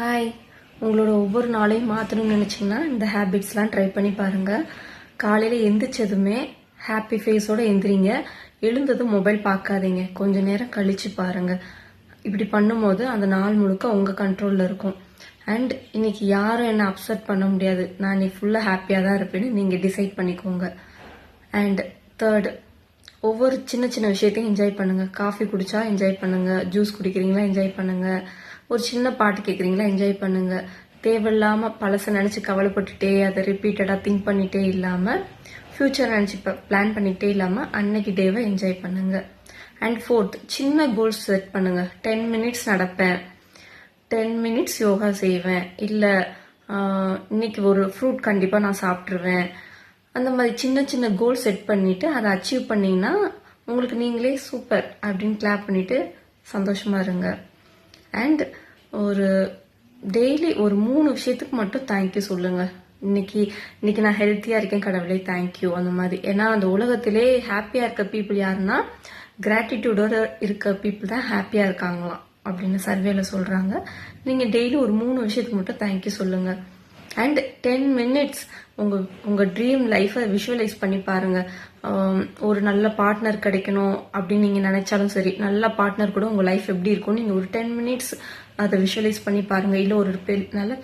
Hi, உங்களோட ஒவ்வொரு நாளையும் மாற்றணும்னு நினச்சிங்கன்னா இந்த ஹேபிட்ஸ்லாம் ட்ரை பண்ணி பாருங்கள். காலையில் எந்திரிச்சதுமே ஹாப்பி ஃபேஸோடு எந்திரிங்க. எழுந்ததும் மொபைல் பார்க்காதீங்க, கொஞ்சம் நேரம் கழித்து பாருங்கள். இப்படி பண்ணும்போது அந்த நாள் முழுக்க உங்கள் கண்ட்ரோலில் இருக்கும். அண்ட் இன்னைக்கு யாரும் என்னை அப்செட் பண்ண முடியாது, நான் இன்னைக்கு ஃபுல்லாக ஹாப்பியாக தான் இருப்பேன்னு நீங்கள் டிசைட் பண்ணிக்கோங்க. அண்ட் தேர்டு, ஒவ்வொரு சின்ன சின்ன விஷயத்தையும் என்ஜாய் பண்ணுங்கள். காஃபி குடித்தா என்ஜாய் பண்ணுங்கள், ஜூஸ் குடிக்கிறீங்களா என்ஜாய் பண்ணுங்கள், ஒரு சின்ன பாட்டு கேட்குறீங்களா என்ஜாய் பண்ணுங்கள். தேவையில்லாமல் பழசை நினச்சி கவலைப்பட்டுட்டே அதை ரிப்பீட்டடாக திங்க் பண்ணிகிட்டே இல்லாமல், ஃப்யூச்சர் நினச்சி பிளான் பண்ணிக்கிட்டே இல்லாமல் அன்னைக்கு டேவை என்ஜாய் பண்ணுங்கள். அண்ட் ஃபோர்த், சின்ன கோல்ஸ் செட் பண்ணுங்கள். 10 மினிட்ஸ் நடப்பேன், 10 மினிட்ஸ் யோகா செய்வேன், இல்லை இன்னைக்கு ஒரு ஃப்ரூட் கண்டிப்பாக நான் சாப்பிட்ருவேன். அந்த மாதிரி சின்ன சின்ன கோல் செட் பண்ணிவிட்டு அதை அச்சீவ் பண்ணிங்கன்னா உங்களுக்கு நீங்களே சூப்பர் அப்படின்னு கிளாப் பண்ணிவிட்டு சந்தோஷமாக இருங்க. அண்ட் ஒரு டெய்லி ஒரு 3 விஷயத்துக்கு மட்டும் தேங்க்யூ சொல்லுங்கள். இன்னைக்கு நான் ஹெல்த்தியாக இருக்கேன் கடவுளே தேங்க்யூ, அந்த மாதிரி. ஏன்னா அந்த உலகத்திலே ஹாப்பியாக இருக்க பீப்புள் யாருன்னா கிராட்டிடியூடோட இருக்க பீப்புள் தான் ஹாப்பியாக இருக்காங்களாம் அப்படின்னு சர்வேல சொல்கிறாங்க. நீங்கள் டெய்லி ஒரு 3 விஷயத்துக்கு மட்டும் தேங்க்யூ சொல்லுங்கள். அண்ட் 10 மினிட்ஸ் உங்கள் ட்ரீம் லைஃப்பை விஷுவலைஸ் பண்ணி பாருங்கள். ஒரு நல்ல பார்ட்னர் கிடைக்கணும் அப்படின்னு நீங்கள் நினைச்சாலும் சரி, நல்ல பார்ட்னர் கூட உங்கள் லைஃப் எப்படி இருக்கும் நீங்கள் ஒரு 10 மினிட்ஸ் அதை விஷுவலைஸ் பண்ணி பாருங்கள். இல்லை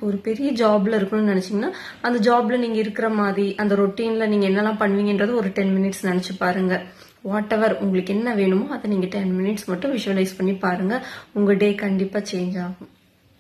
ஒரு பெரிய ஜாப்ல இருக்கணும்னு நினச்சிங்கன்னா அந்த ஜாப்ல நீங்கள் இருக்கிற மாதிரி அந்த ரொட்டீனில் நீங்கள் என்னெல்லாம் பண்ணுவீங்கன்றது ஒரு 10 மினிட்ஸ் நினச்சி பாருங்கள். வாட் எவர் உங்களுக்கு என்ன வேணுமோ அதை நீங்கள் 10 மினிட்ஸ் மட்டும் விஷுவலைஸ் பண்ணி பாருங்கள். உங்கள் டே கண்டிப்பாக சேஞ்ச் ஆகும்.